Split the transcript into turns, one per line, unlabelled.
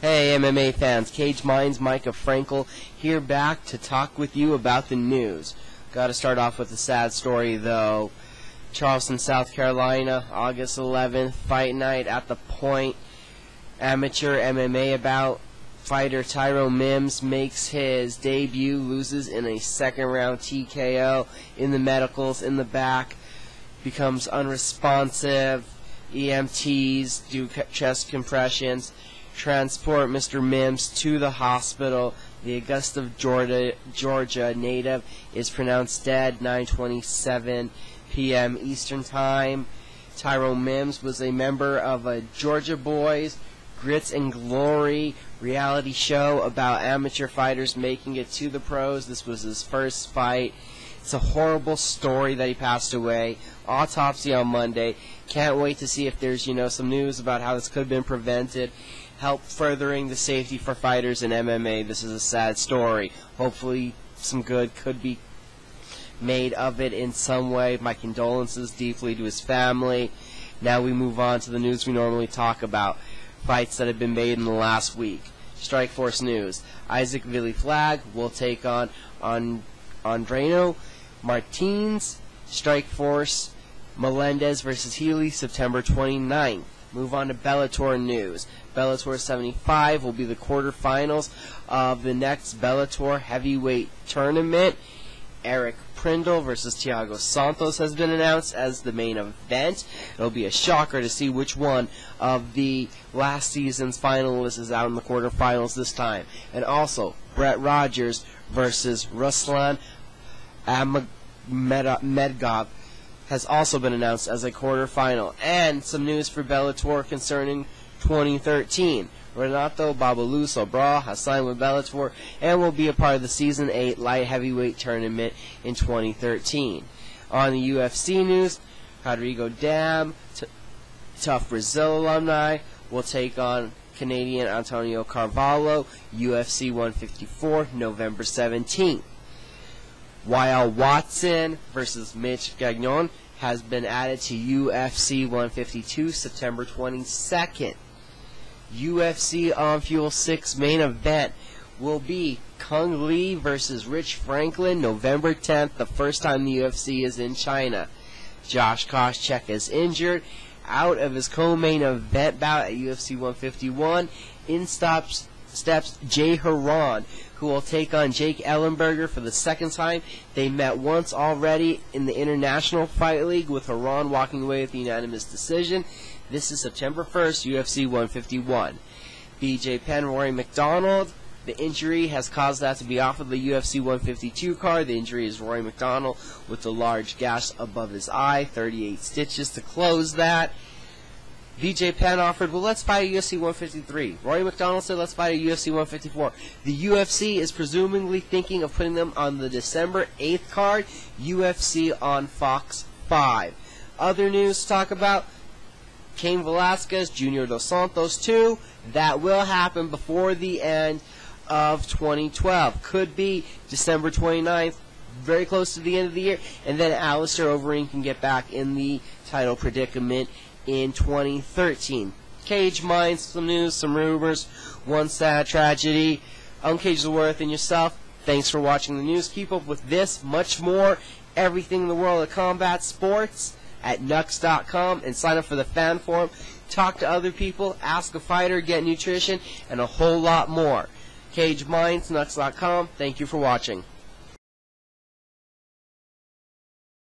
Hey MMA fans, Cage Minds, Micah Frankel here back to talk with you about the news. Got to start off with a sad story though. Charleston, South Carolina, August 11th, fight night at the Point. Amateur MMA bout. Fighter Tyrone Mims makes his debut, loses in a second round TKO in the medicals in the back, becomes unresponsive. EMTs do chest compressions, transport Mr. Mims to the hospital. The Augusta, Georgia native is pronounced dead, 9:27 p.m. Eastern Time. Tyrone Mims was a member of a Georgia Boys Grits and Glory reality show about amateur fighters making it to the pros. This was his first fight. It's a horrible story that he passed away. Autopsy on Monday. Can't wait to see if there's, some news about how this could have been prevented. Help furthering the safety for fighters in MMA. This is a sad story. Hopefully some good could be made of it in some way. My condolences deeply to his family. Now we move on to the news we normally talk about. Fights that have been made in the last week. Strikeforce news. Isaac Vallie-Flagg will take on Andreno Martins. Strikeforce Melendez versus Healy, September 29th. Move on to Bellator news. Bellator 75 will be the quarterfinals of the next Bellator heavyweight tournament. Eric Prindle versus Thiago Santos has been announced as the main event. It'll be a shocker to see which one of the last season's finalists is out in the quarterfinals this time. And also, Brett Rogers versus Ruslan Medgov has also been announced as a quarterfinal. And some news for Bellator concerning 2013. Renato Babalu-Sobral has signed with Bellator and will be a part of the Season 8 light heavyweight tournament in 2013. On the UFC news, Rodrigo Dam, Tough Brazil alumni, will take on Canadian Antonio Carvalho, UFC 154, November 17th. Yael Watson versus Mitch Gagnon has been added to UFC 152, September 22nd. UFC On Fuel 6 main event will be Kung Lee versus Rich Franklin, November 10th, the first time the UFC is in China. Josh Koscheck is injured, out of his co-main event bout at UFC 151. In steps Jay Haran, who will take on Jake Ellenberger for the second time. They met once already in the International Fight League, with Haran walking away with a unanimous decision. This is September 1st, UFC 151. BJ Penn, Rory McDonald. The injury has caused that to be off of the UFC 152 card. The injury is Rory McDonald with a large gash above his eye, 38 stitches to close that. BJ Penn offered, well, let's fight at UFC 153. Rory McDonald said, let's fight at UFC 154. The UFC is presumably thinking of putting them on the December 8th card, UFC on Fox 5. Other news to talk about, Cain Velasquez, Junior Dos Santos 2. That will happen before the end of 2012. Could be December 29th, very close to the end of the year. And then Alistair Overeem can get back in the title predicament in 2013. Cage Minds, some news, some rumors, one sad tragedy. I'm Cage the Worth and yourself. Thanks for watching the news. Keep up with this, much more, everything in the world of combat sports at Nux.com, and sign up for the fan forum. Talk to other people, ask a fighter, get nutrition, and a whole lot more. Cage Minds, Nux.com. Thank you for watching.